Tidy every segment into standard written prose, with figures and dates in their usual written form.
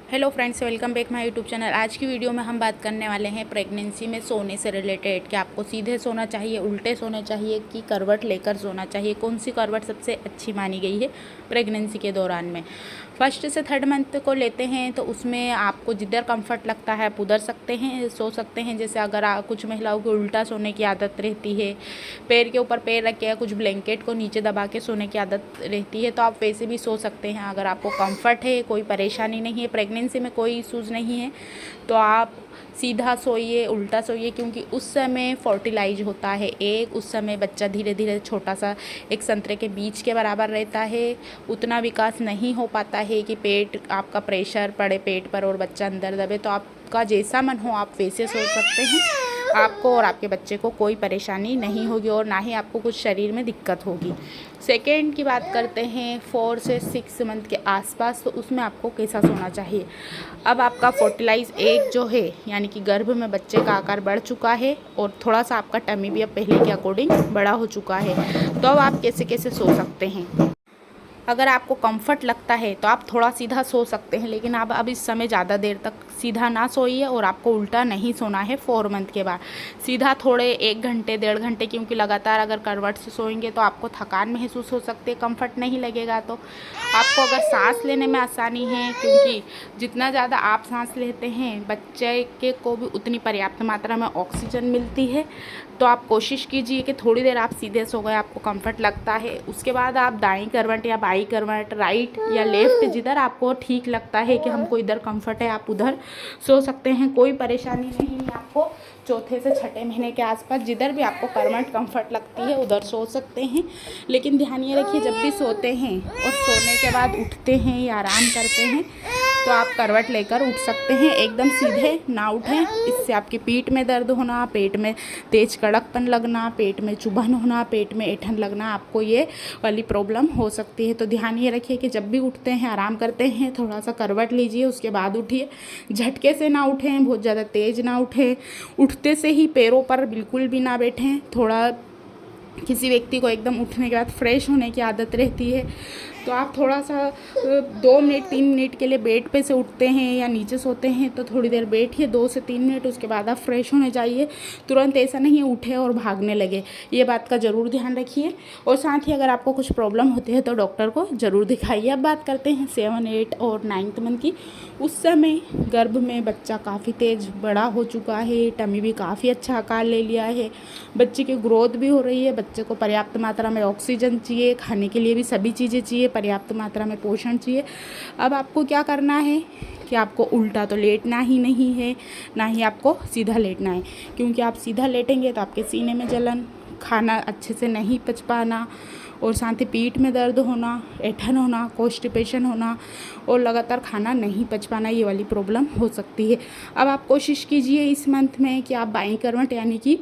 Hello friends, welcome back my YouTube channel. आज की video में हम बात करने वाले हैं प्रेगनेंसी में सोने से रिलेटेड कि आपको सीधे सोना चाहिए, उल्टे सोना चाहिए कि करवट लेकर सोना चाहिए, कौन सी करवट सबसे अच्छी मानी गई है प्रेगनेंसी के दौरान में। फर्स्ट से थर्ड मंथ को लेते हैं तो उसमें आपको जिधर कंफर्ट लगता है आप उधर सकते हैं, सो सकते हैं। जैसे अगर कुछ महिलाओं को उल्टा सोने की आदत रहती है, पैर के ऊपर पैर रख के या कुछ ब्लैंकेट को नीचे दबा के सोने की आदत रहती है, तो आप वैसे भी सो सकते हैं। अगर आपको कंफर्ट है, कोई परेशानी नहीं है, प्रेगनेंसी में कोई इशूज़ नहीं है, तो आप सीधा सोइए, उल्टा सोइए, क्योंकि उस समय फर्टिलाइज होता है एग। उस समय बच्चा धीरे धीरे छोटा सा एक संतरे के बीज के बराबर रहता है, उतना विकास नहीं हो पाता है कि पेट आपका प्रेशर पड़े पेट पर और बच्चा अंदर दबे। तो आपका जैसा मन हो आप वैसे सो सकते हैं, आपको और आपके बच्चे को कोई परेशानी नहीं होगी और ना ही आपको कुछ शरीर में दिक्कत होगी। सेकेंड की बात करते हैं 4 से 6 मंथ के आसपास, तो उसमें आपको कैसा सोना चाहिए। अब आपका फर्टिलाइज एग जो है, यानी कि गर्भ में बच्चे का आकार बढ़ चुका है और थोड़ा सा आपका टमी भी अब पहले के अकॉर्डिंग बड़ा हो चुका है, तो अब आप कैसे कैसे सो सकते हैं। अगर आपको कंफर्ट लगता है तो आप थोड़ा सीधा सो सकते हैं, लेकिन आप अब इस समय ज़्यादा देर तक सीधा ना सोइए और आपको उल्टा नहीं सोना है 4 मंथ के बाद। सीधा थोड़े 1 घंटे 1.5 घंटे, क्योंकि लगातार अगर करवट से सोएंगे तो आपको थकान महसूस हो सकती है, कंफर्ट नहीं लगेगा। तो आपको अगर सांस लेने में आसानी है, क्योंकि जितना ज़्यादा आप सांस लेते हैं बच्चे के को भी उतनी पर्याप्त मात्रा में ऑक्सीजन मिलती है, तो आप कोशिश कीजिए कि थोड़ी देर आप सीधे सो गए, आपको कंफर्ट लगता है। उसके बाद आप दाईं करवट या बाईं करवट, राइट या लेफ़्ट, जिधर आपको ठीक लगता है कि हमको इधर कंफर्ट है, आप उधर सो सकते हैं। कोई परेशानी नहीं है आपको। चौथे से छठे महीने के आसपास जिधर भी आपको करवट कंफर्ट लगती है उधर सो सकते हैं। लेकिन ध्यान ये रखिए, जब भी सोते हैं और सोने के बाद उठते हैं या आराम करते हैं तो आप करवट लेकर उठ सकते हैं, एकदम सीधे ना उठें। इससे आपकी पीठ में दर्द होना, पेट में तेज कड़कपन लगना, पेट में चुभन होना, पेट में ऐंठन लगना, आपको ये वाली प्रॉब्लम हो सकती है। तो ध्यान ये रखिए कि जब भी उठते हैं, आराम करते हैं, थोड़ा सा करवट लीजिए, उसके बाद उठिए। झटके से ना उठें, बहुत ज़्यादा तेज़ ना उठें, उठते से ही पैरों पर बिल्कुल भी ना बैठें। थोड़ा किसी व्यक्ति को एकदम उठने के बाद फ्रेश होने की आदत रहती है, तो आप थोड़ा सा 2 मिनट 3 मिनट के लिए बेड पे से उठते हैं या नीचे सोते हैं तो थोड़ी देर बैठिए 2 से 3 मिनट, उसके बाद आप फ्रेश होने जाइए। तुरंत ऐसा नहीं उठे और भागने लगे, ये बात का ज़रूर ध्यान रखिए। और साथ ही अगर आपको कुछ प्रॉब्लम होती है तो डॉक्टर को ज़रूर दिखाइए। अब बात करते हैं 7, 8 और 9th मंथ की। उस समय गर्भ में बच्चा काफ़ी तेज़ बड़ा हो चुका है, टमी भी काफ़ी अच्छा आकार ले लिया है, बच्चे की ग्रोथ भी हो रही है, बच्चे को पर्याप्त मात्रा में ऑक्सीजन चाहिए, खाने के लिए भी सभी चीज़ें चाहिए, पर्याप्त मात्रा में पोषण चाहिए। अब आपको क्या करना है कि आपको उल्टा तो लेटना ही नहीं है, ना ही आपको सीधा लेटना है, क्योंकि आप सीधा लेटेंगे तो आपके सीने में जलन, खाना अच्छे से नहीं पच पाना और साथ ही पीठ में दर्द होना, ऐंठन होना, कॉन्स्टिपेशन होना और लगातार खाना नहीं पच पाना, ये वाली प्रॉब्लम हो सकती है। अब आप कोशिश कीजिए इस मंथ में कि आप बाईं करवट, यानी कि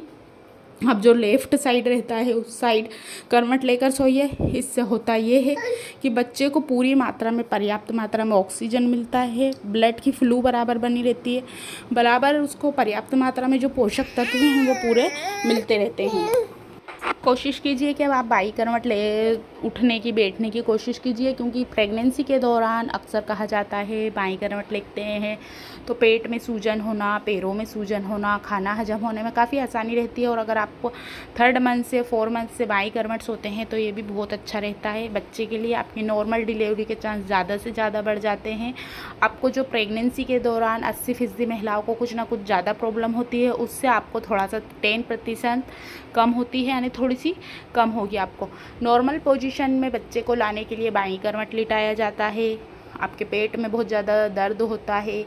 अब जो लेफ़्ट साइड रहता है उस साइड करवट लेकर सोइए। इससे होता ये है कि बच्चे को पूरी मात्रा में पर्याप्त मात्रा में ऑक्सीजन मिलता है, ब्लड की फ्लू बराबर बनी रहती है, बराबर उसको पर्याप्त मात्रा में जो पोषक तत्व हैं वो पूरे मिलते रहते हैं। कोशिश कीजिए कि अब आप बाई करवट ले उठने की, बैठने की कोशिश कीजिए, क्योंकि प्रेगनेंसी के दौरान अक्सर कहा जाता है बाई करवट लेते हैं तो पेट में सूजन होना, पैरों में सूजन होना, खाना हजम होने में काफ़ी आसानी रहती है। और अगर आपको 3rd मंथ से 4 मंथ से बाई करवट सोते हैं तो ये भी बहुत अच्छा रहता है बच्चे के लिए। आपकी नॉर्मल डिलीवरी के चांस ज़्यादा से ज़्यादा बढ़ जाते हैं। आपको जो प्रेगनेंसी के दौरान 80% महिलाओं को कुछ ना कुछ ज़्यादा प्रॉब्लम होती है, उससे आपको थोड़ा सा 10% कम होती है, यानी थोड़ी सी कम होगी। आपको नॉर्मल पोजीशन में बच्चे को लाने के लिए बाईं करवट लिटाया जाता है। आपके पेट में बहुत ज़्यादा दर्द होता है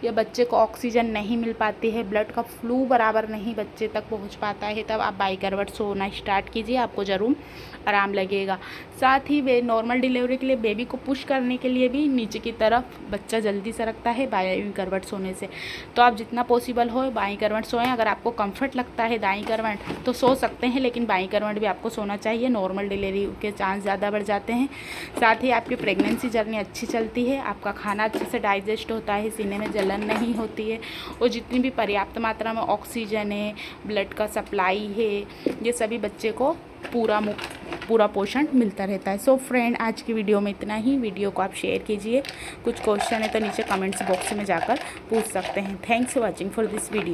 या बच्चे को ऑक्सीजन नहीं मिल पाती है, ब्लड का फ्लू बराबर नहीं बच्चे तक पहुंच पाता है, तब आप बाई करवट सोना स्टार्ट कीजिए, आपको ज़रूर आराम लगेगा। साथ ही वे नॉर्मल डिलीवरी के लिए बेबी को पुश करने के लिए भी नीचे की तरफ बच्चा जल्दी सरकता है बाईं करवट सोने से, तो आप जितना पॉसिबल हो बाईं करवट सोएं। अगर आपको कंफर्ट लगता है दाईं करवट तो सो सकते हैं, लेकिन बाईं करवट भी आपको सोना चाहिए, नॉर्मल डिलीवरी के चांस ज़्यादा बढ़ जाते हैं। साथ ही आपकी प्रेगनेंसी जर्नी अच्छी चलती मिलती है, आपका खाना अच्छे से डाइजेस्ट होता है, सीने में जलन नहीं होती है, और जितनी भी पर्याप्त मात्रा में ऑक्सीजन है, ब्लड का सप्लाई है, ये सभी बच्चे को पूरा पोषण मिलता रहता है। सो फ्रेंड, आज की वीडियो में इतना ही। वीडियो को आप शेयर कीजिए। कुछ क्वेश्चन है तो नीचे कमेंट्स बॉक्स में जाकर पूछ सकते हैं। Thanks for watching for this video.